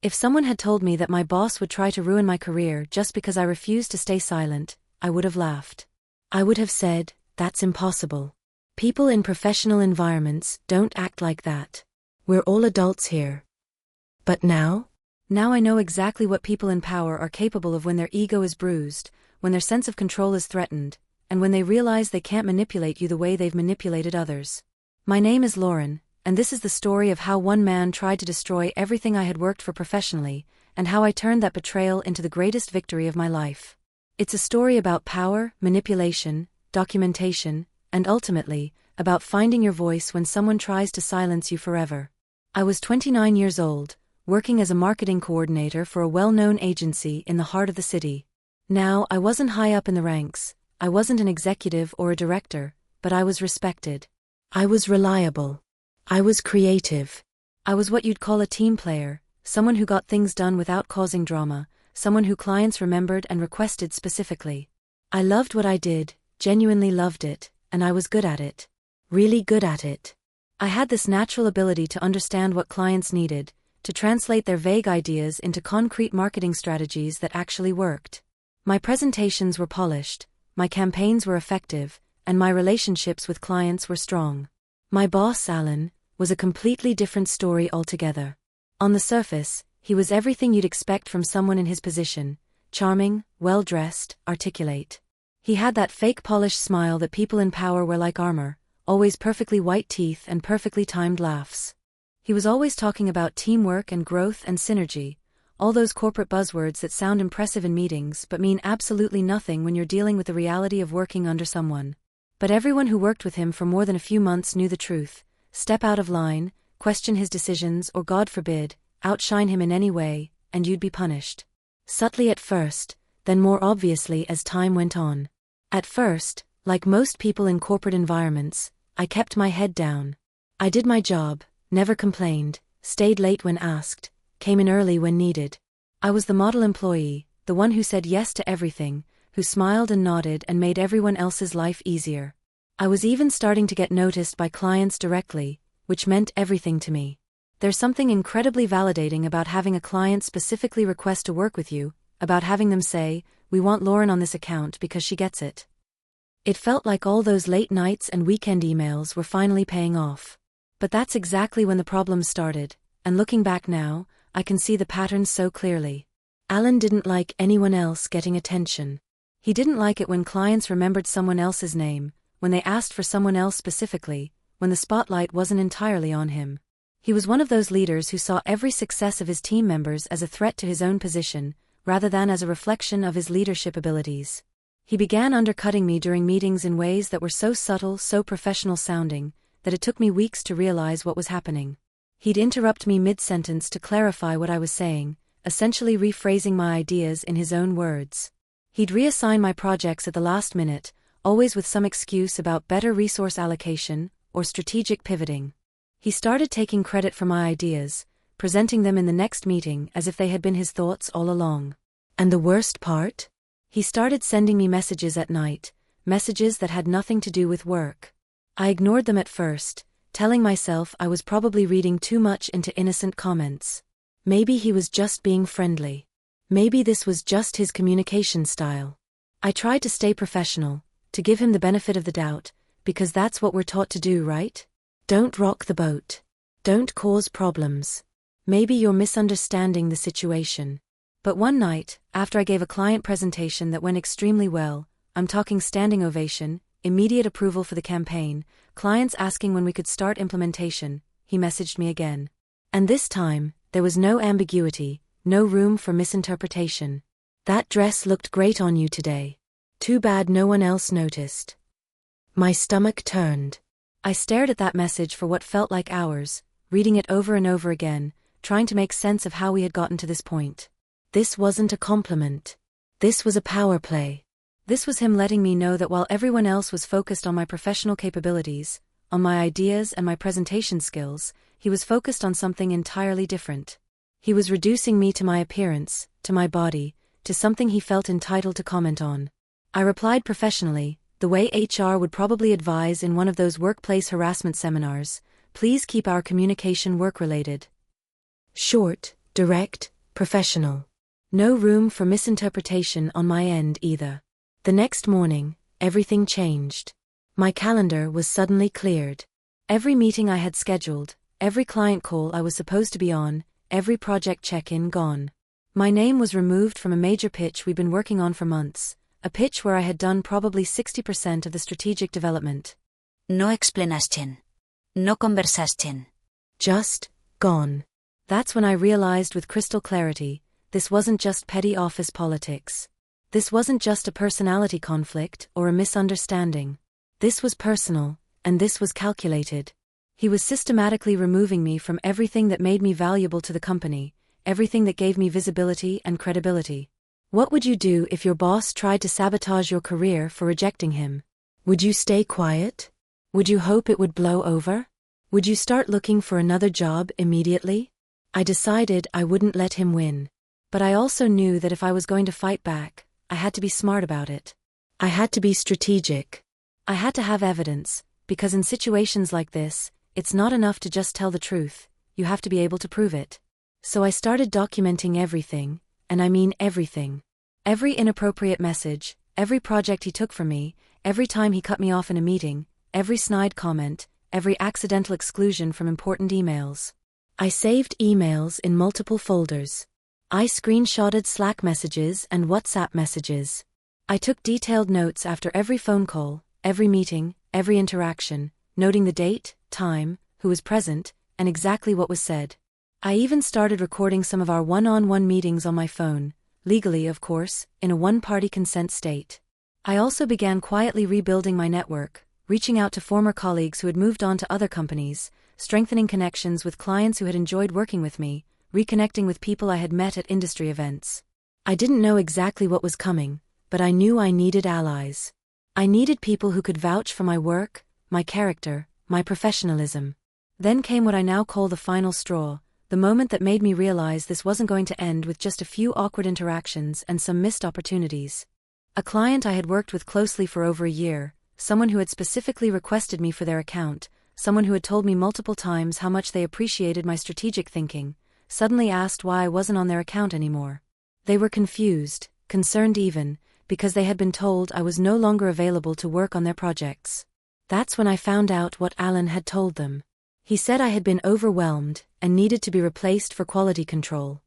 If someone had told me that my boss would try to ruin my career just because I refused to stay silent, I would have laughed. I would have said, "That's impossible. People in professional environments don't act like that. We're all adults here." But now I know exactly what people in power are capable of when their ego is bruised, when their sense of control is threatened, and when they realize they can't manipulate you the way they've manipulated others. My name is Lauren, and this is the story of how one man tried to destroy everything I had worked for professionally, and how I turned that betrayal into the greatest victory of my life. It's a story about power, manipulation, documentation, and ultimately, about finding your voice when someone tries to silence you forever. I was 29 years old, working as a marketing coordinator for a well-known agency in the heart of the city. Now, I wasn't high up in the ranks, I wasn't an executive or a director, but I was respected. I was reliable. I was creative. I was what you'd call a team player, someone who got things done without causing drama, someone who clients remembered and requested specifically. I loved what I did, genuinely loved it, and I was good at it. Really good at it. I had this natural ability to understand what clients needed, to translate their vague ideas into concrete marketing strategies that actually worked. My presentations were polished, my campaigns were effective, and my relationships with clients were strong. My boss, Alan, was a completely different story altogether. On the surface, he was everything you'd expect from someone in his position: charming, well-dressed, articulate. He had that fake polished smile that people in power wear like armor, always perfectly white teeth and perfectly timed laughs. He was always talking about teamwork and growth and synergy, all those corporate buzzwords that sound impressive in meetings but mean absolutely nothing when you're dealing with the reality of working under someone. But everyone who worked with him for more than a few months knew the truth: step out of line, question his decisions, or God forbid, outshine him in any way, and you'd be punished. Subtly at first, then more obviously as time went on. At first, like most people in corporate environments, I kept my head down. I did my job, never complained, stayed late when asked, came in early when needed. I was the model employee, the one who said yes to everything, who smiled and nodded and made everyone else's life easier. I was even starting to get noticed by clients directly, which meant everything to me. There's something incredibly validating about having a client specifically request to work with you, about having them say, "We want Lauren on this account because she gets it." It felt like all those late nights and weekend emails were finally paying off. But that's exactly when the problems started, and looking back now, I can see the patterns so clearly. Alan didn't like anyone else getting attention. He didn't like it when clients remembered someone else's name, when they asked for someone else specifically, when the spotlight wasn't entirely on him. He was one of those leaders who saw every success of his team members as a threat to his own position, rather than as a reflection of his leadership abilities. He began undercutting me during meetings in ways that were so subtle, so professional sounding, that it took me weeks to realize what was happening. He'd interrupt me mid-sentence to clarify what I was saying, essentially rephrasing my ideas in his own words. He'd reassign my projects at the last minute, always with some excuse about better resource allocation or strategic pivoting. He started taking credit for my ideas, presenting them in the next meeting as if they had been his thoughts all along. And the worst part? He started sending me messages at night, messages that had nothing to do with work. I ignored them at first, telling myself I was probably reading too much into innocent comments. Maybe he was just being friendly. Maybe this was just his communication style. I tried to stay professional, to give him the benefit of the doubt, because that's what we're taught to do, right? Don't rock the boat. Don't cause problems. Maybe you're misunderstanding the situation. But one night, after I gave a client presentation that went extremely well, I'm talking standing ovation, immediate approval for the campaign, clients asking when we could start implementation, he messaged me again. And this time, there was no ambiguity, no room for misinterpretation. "That dress looked great on you today. Too bad no one else noticed." My stomach turned. I stared at that message for what felt like hours, reading it over and over again, trying to make sense of how we had gotten to this point. This wasn't a compliment. This was a power play. This was him letting me know that while everyone else was focused on my professional capabilities, on my ideas and my presentation skills, he was focused on something entirely different. He was reducing me to my appearance, to my body, to something he felt entitled to comment on. I replied professionally, the way HR would probably advise in one of those workplace harassment seminars: "Please keep our communication work-related." Short, direct, Professional. No room for misinterpretation on my end either. The next morning, everything changed. My calendar was suddenly cleared. Every meeting I had scheduled, every client call I was supposed to be on, every project check-in gone. My name was removed from a major pitch we'd been working on for months, a pitch where I had done probably 60% of the strategic development. No explanaschen. No conversaschen. Just gone. That's when I realized with crystal clarity, this wasn't just petty office politics. This wasn't just a personality conflict or a misunderstanding. This was personal, and this was calculated. He was systematically removing me from everything that made me valuable to the company, everything that gave me visibility and credibility. What would you do if your boss tried to sabotage your career for rejecting him? Would you stay quiet? Would you hope it would blow over? Would you start looking for another job immediately? I decided I wouldn't let him win. But I also knew that if I was going to fight back, I had to be smart about it. I had to be strategic. I had to have evidence, because in situations like this, it's not enough to just tell the truth, you have to be able to prove it. So I started documenting everything, and I mean everything. Every inappropriate message, every project he took from me, every time he cut me off in a meeting, every snide comment, every accidental exclusion from important emails. I saved emails in multiple folders. I screenshotted Slack messages and WhatsApp messages. I took detailed notes after every phone call, every meeting, every interaction, noting the date, time, who was present, and exactly what was said. I even started recording some of our one-on-one meetings on my phone, legally of course, in a one-party consent state. I also began quietly rebuilding my network, reaching out to former colleagues who had moved on to other companies, strengthening connections with clients who had enjoyed working with me, reconnecting with people I had met at industry events. I didn't know exactly what was coming, but I knew I needed allies. I needed people who could vouch for my work, my character, my professionalism. Then came what I now call the final straw, the moment that made me realize this wasn't going to end with just a few awkward interactions and some missed opportunities. A client I had worked with closely for over a year, someone who had specifically requested me for their account, someone who had told me multiple times how much they appreciated my strategic thinking, suddenly asked why I wasn't on their account anymore. They were confused, concerned even, because they had been told I was no longer available to work on their projects. That's when I found out what Alan had told them. He said I had been overwhelmed and needed to be replaced for quality control.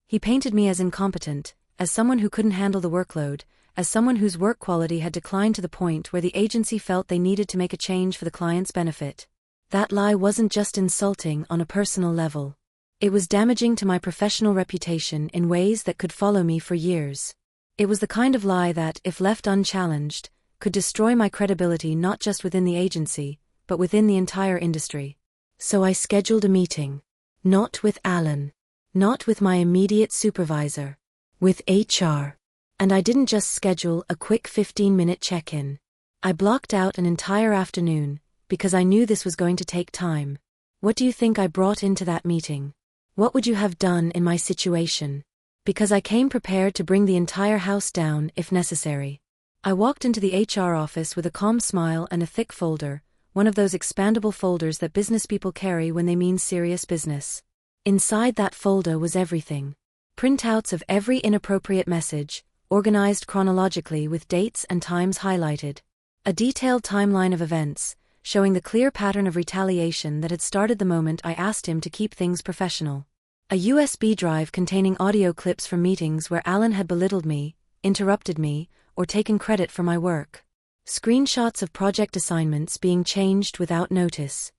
He painted me as incompetent, as someone who couldn't handle the workload, as someone whose work quality had declined to the point where the agency felt they needed to make a change for the client's benefit. That lie wasn't just insulting on a personal level. It was damaging to my professional reputation in ways that could follow me for years. It was the kind of lie that, if left unchallenged, could destroy my credibility not just within the agency, but within the entire industry. So I scheduled a meeting. Not with Alan. Not with my immediate supervisor. With HR. And I didn't just schedule a quick 15-minute check-in. I blocked out an entire afternoon, because I knew this was going to take time. What do you think I brought into that meeting? What would you have done in my situation? Because I came prepared to bring the entire house down if necessary. I walked into the HR office with a calm smile and a thick folder, one of those expandable folders that business people carry when they mean serious business. Inside that folder was everything. Printouts of every inappropriate message, organized chronologically with dates and times highlighted. A detailed timeline of events, showing the clear pattern of retaliation that had started the moment I asked him to keep things professional. A USB drive containing audio clips from meetings where Alan had belittled me, interrupted me, or taken credit for my work. Screenshots of project assignments being changed without notice.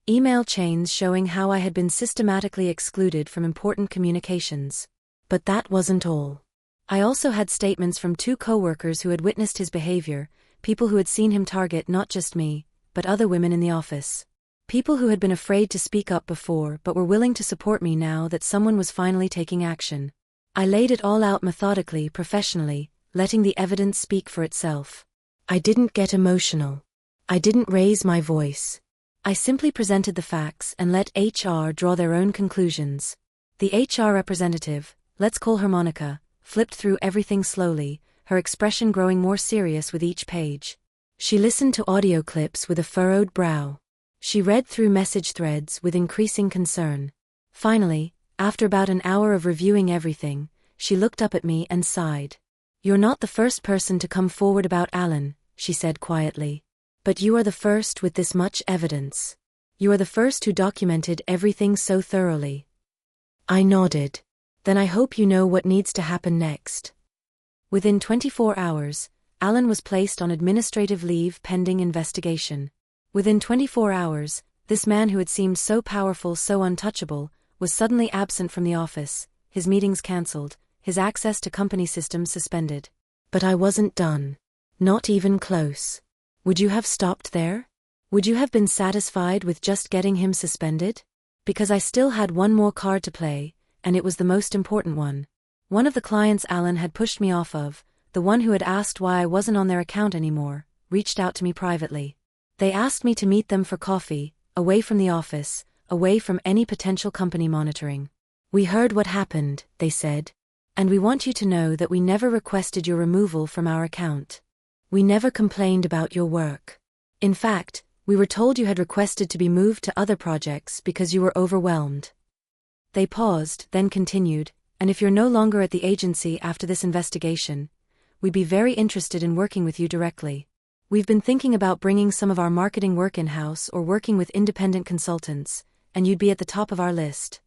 Email chains showing how I had been systematically excluded from important communications. But that wasn't all. I also had statements from 2 co-workers who had witnessed his behavior, people who had seen him target not just me, but other women in the office. People who had been afraid to speak up before but were willing to support me now that someone was finally taking action. I laid it all out methodically, professionally, letting the evidence speak for itself. I didn't get emotional. I didn't raise my voice. I simply presented the facts and let HR draw their own conclusions. The HR representative, let's call her Monica, flipped through everything slowly, her expression growing more serious with each page. She listened to audio clips with a furrowed brow. She read through message threads with increasing concern. Finally, After about an hour of reviewing everything, she looked up at me and sighed. "You're not the first person to come forward about Alan," she said quietly. "But you are the first with this much evidence. You are the first who documented everything so thoroughly." I nodded. "Then I hope you know what needs to happen next." Within 24 hours, Alan was placed on administrative leave pending investigation. Within 24 hours, this man who had seemed so powerful, so untouchable, was suddenly absent from the office, his meetings cancelled, his access to company systems suspended. But I wasn't done. Not even close. Would you have stopped there? Would you have been satisfied with just getting him suspended? Because I still had one more card to play, and it was the most important one. One of the clients Alan had pushed me off of, the one who had asked why I wasn't on their account anymore, reached out to me privately. They asked me to meet them for coffee, away from the office, away from any potential company monitoring. "We heard what happened," they said, "and we want you to know that we never requested your removal from our account. We never complained about your work. In fact, we were told you had requested to be moved to other projects because you were overwhelmed." They paused, then continued, "And if you're no longer at the agency after this investigation, we'd be very interested in working with you directly. We've been thinking about bringing some of our marketing work in-house or working with independent consultants, and you'd be at the top of our list."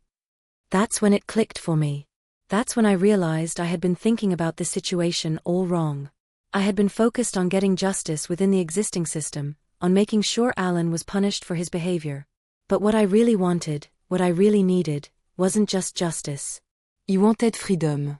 That's when it clicked for me. That's when I realized I had been thinking about this situation all wrong. I had been focused on getting justice within the existing system, on making sure Alan was punished for his behavior. But what I really wanted, what I really needed, wasn't just justice. "You wanted freedom."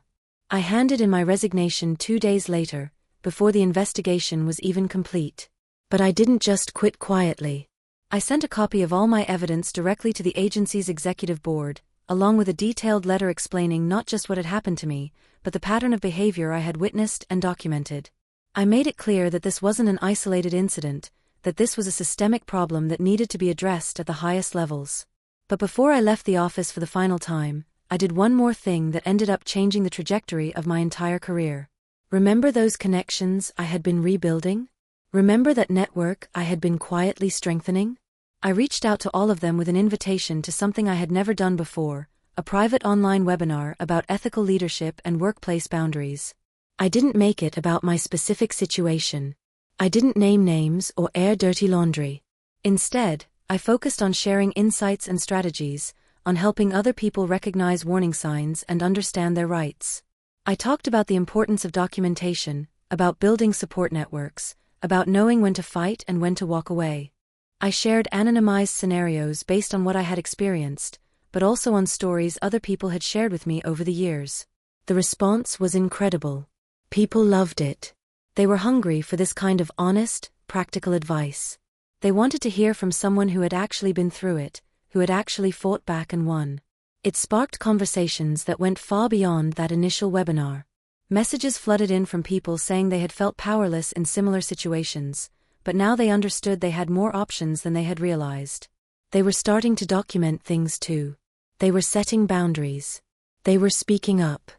I handed in my resignation 2 days later, before the investigation was even complete. But I didn't just quit quietly. I sent a copy of all my evidence directly to the agency's executive board, along with a detailed letter explaining not just what had happened to me, but the pattern of behavior I had witnessed and documented. I made it clear that this wasn't an isolated incident, that this was a systemic problem that needed to be addressed at the highest levels. But before I left the office for the final time, I did one more thing that ended up changing the trajectory of my entire career. Remember those connections I had been rebuilding? Remember that network I had been quietly strengthening? I reached out to all of them with an invitation to something I had never done before, a private online webinar about ethical leadership and workplace boundaries. I didn't make it about my specific situation. I didn't name names or air dirty laundry. Instead, I focused on sharing insights and strategies, on helping other people recognize warning signs and understand their rights. I talked about the importance of documentation, about building support networks, about knowing when to fight and when to walk away. I shared anonymized scenarios based on what I had experienced, but also on stories other people had shared with me over the years. The response was incredible. People loved it. They were hungry for this kind of honest, practical advice. They wanted to hear from someone who had actually been through it, who had actually fought back and won. It sparked conversations that went far beyond that initial webinar. Messages flooded in from people saying they had felt powerless in similar situations, but now they understood they had more options than they had realized. They were starting to document things too. They were setting boundaries. They were speaking up.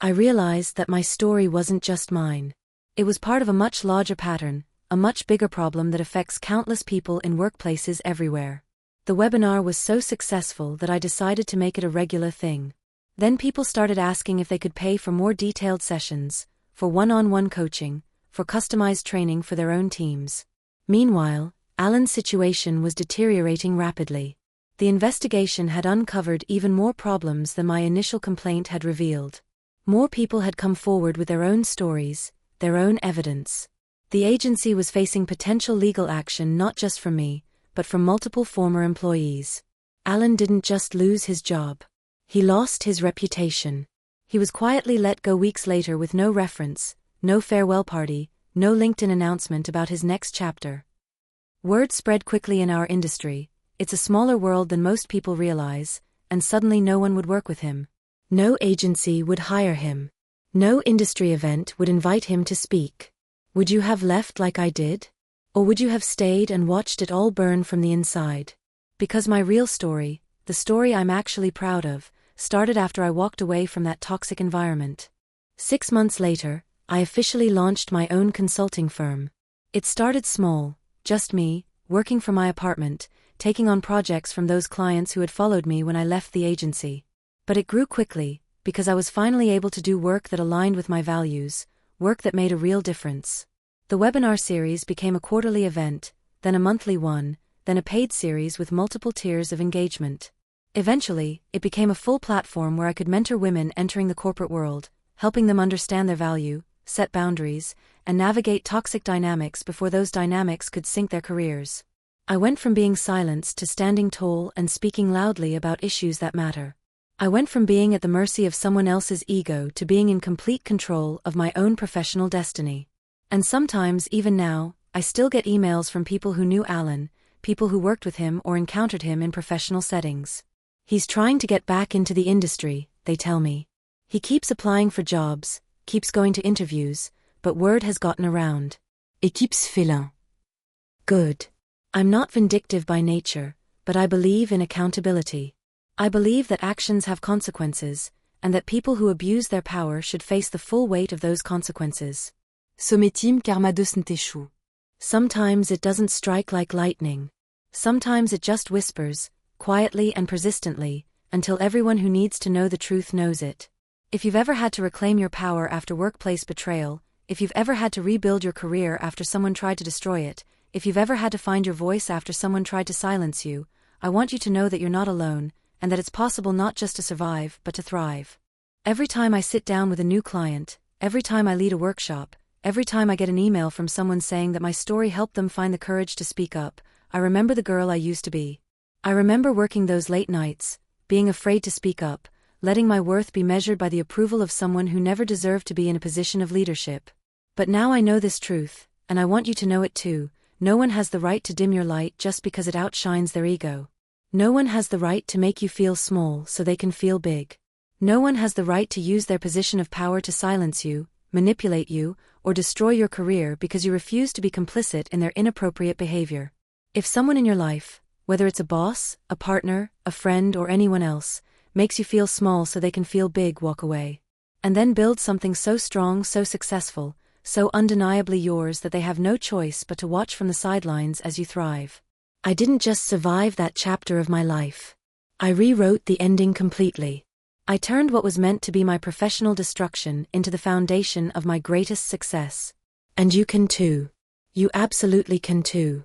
I realized that my story wasn't just mine. It was part of a much larger pattern, a much bigger problem that affects countless people in workplaces everywhere. The webinar was so successful that I decided to make it a regular thing. Then people started asking if they could pay for more detailed sessions, for one-on-one coaching, for customized training for their own teams. Meanwhile, Alan's situation was deteriorating rapidly. The investigation had uncovered even more problems than my initial complaint had revealed. More people had come forward with their own stories, their own evidence. The agency was facing potential legal action not just from me, but from multiple former employees. Alan didn't just lose his job. He lost his reputation. He was quietly let go weeks later with no reference, no farewell party, no LinkedIn announcement about his next chapter. Word spread quickly in our industry. It's a smaller world than most people realize, and suddenly no one would work with him. No agency would hire him. No industry event would invite him to speak. Would you have left like I did? Or would you have stayed and watched it all burn from the inside? Because my real story, the story I'm actually proud of, started after I walked away from that toxic environment. 6 months later, I officially launched my own consulting firm. It started small, just me, working from my apartment, taking on projects from those clients who had followed me when I left the agency. But it grew quickly, because I was finally able to do work that aligned with my values, work that made a real difference. The webinar series became a quarterly event, then a monthly one, then a paid series with multiple tiers of engagement. Eventually, it became a full platform where I could mentor women entering the corporate world, helping them understand their value, set boundaries, and navigate toxic dynamics before those dynamics could sink their careers. I went from being silenced to standing tall and speaking loudly about issues that matter. I went from being at the mercy of someone else's ego to being in complete control of my own professional destiny. And sometimes, even now, I still get emails from people who knew Alan, people who worked with him or encountered him in professional settings. He's trying to get back into the industry, they tell me. He keeps applying for jobs, keeps going to interviews, but word has gotten around. Équipes félin. Good. I'm not vindictive by nature, but I believe in accountability. I believe that actions have consequences, and that people who abuse their power should face the full weight of those consequences. Sommetim karma échoue. Sometimes it doesn't strike like lightning. Sometimes it just whispers, quietly and persistently, until everyone who needs to know the truth knows it. If you've ever had to reclaim your power after workplace betrayal, if you've ever had to rebuild your career after someone tried to destroy it, if you've ever had to find your voice after someone tried to silence you, I want you to know that you're not alone, and that it's possible not just to survive, but to thrive. Every time I sit down with a new client, every time I lead a workshop, every time I get an email from someone saying that my story helped them find the courage to speak up, I remember the girl I used to be. I remember working those late nights, being afraid to speak up, letting my worth be measured by the approval of someone who never deserved to be in a position of leadership. But now I know this truth, and I want you to know it too. No one has the right to dim your light just because it outshines their ego. No one has the right to make you feel small so they can feel big. No one has the right to use their position of power to silence you, manipulate you, or destroy your career because you refuse to be complicit in their inappropriate behavior. If someone in your life, whether it's a boss, a partner, a friend, or anyone else, makes you feel small so they can feel big, walk away. And then build something so strong, so successful, so undeniably yours that they have no choice but to watch from the sidelines as you thrive. I didn't just survive that chapter of my life. I rewrote the ending completely. I turned what was meant to be my professional destruction into the foundation of my greatest success. And you can too. You absolutely can too.